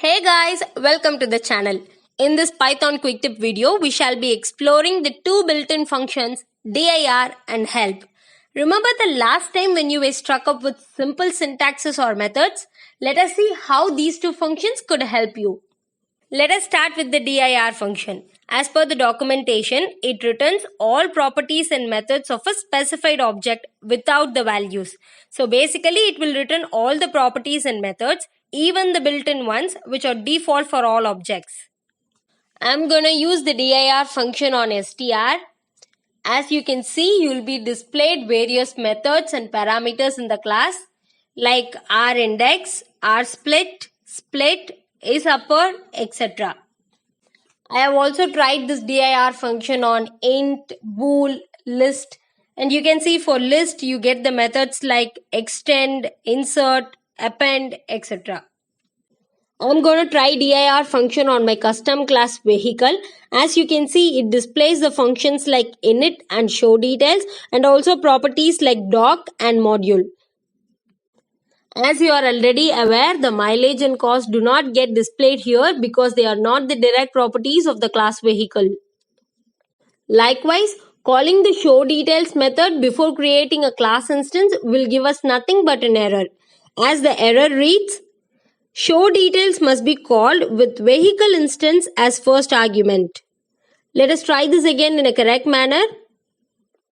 Hey guys, welcome to the channel. In this Python quick tip video, we shall be exploring the two built-in functions dir and help. Remember the last time when you were struck up with simple syntaxes or methods? Let us see how these two functions could help you. Let us start with the dir function. As per the documentation, it returns all properties and methods of a specified object without the values. So basically, it will return all the properties and methods, even the built-in ones, which are default for all objects. I'm gonna use the dir function on str. As you can see, you will be displayed various methods and parameters in the class like rIndex, rSplit, split, isUpper, etc. I have also tried this dir function on int, bool, list, and you can see for list you get the methods like extend, insert, append, etc. I'm going to try dir function on my custom class vehicle. As you can see, it displays the functions like init and show details and also properties like doc and module. As you are already aware, the mileage and cost do not get displayed here because they are not the direct properties of the class vehicle. Likewise, calling the show details method before creating a class instance will give us nothing but an error. As the error reads, show details must be called with vehicle instance as first argument. Let us try this again in a correct manner.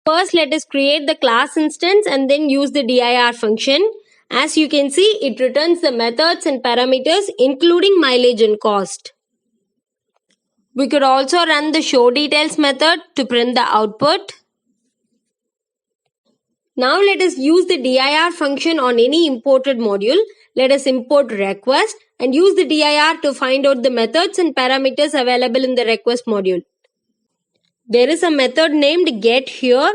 First, let us create the class instance and then use the dir function. As you can see, it returns the methods and parameters including mileage and cost. We could also run the show details method to print the output. Now let us use the dir function on any imported module. Let us import request and use the dir to find out the methods and parameters available in the request module. There is a method named get here,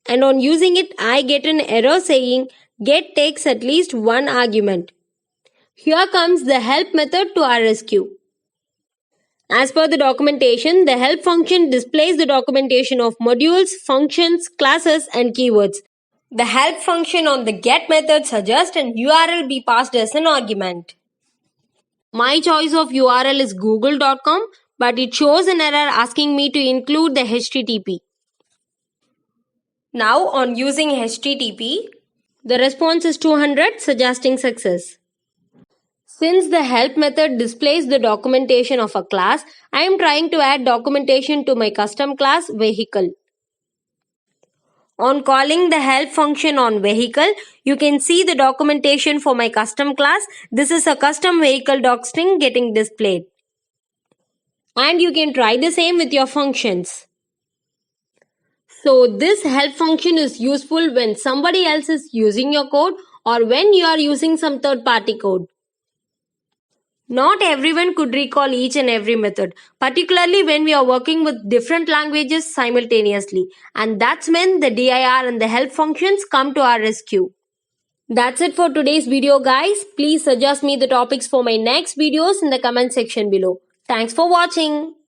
and on using it I get an error saying get takes at least one argument. Here comes the help method to our rescue. As per the documentation, the help function displays the documentation of modules, functions, classes and keywords. The help function on the get method suggests an URL be passed as an argument. My choice of URL is google.com, but it shows an error asking me to include the HTTP. Now on using HTTP, the response is 200 suggesting success. Since the help method displays the documentation of a class, I am trying to add documentation to my custom class vehicle. On calling the help function on vehicle, you can see the documentation for my custom class. This is a custom vehicle doc string getting displayed. And you can try the same with your functions. So this help function is useful when somebody else is using your code or when you are using some third-party code. Not everyone could recall each and every method, particularly when we are working with different languages simultaneously. And that's when the dir and the help functions come to our rescue. That's it for today's video, guys. Please suggest me the topics for my next videos in the comment section below. Thanks for watching.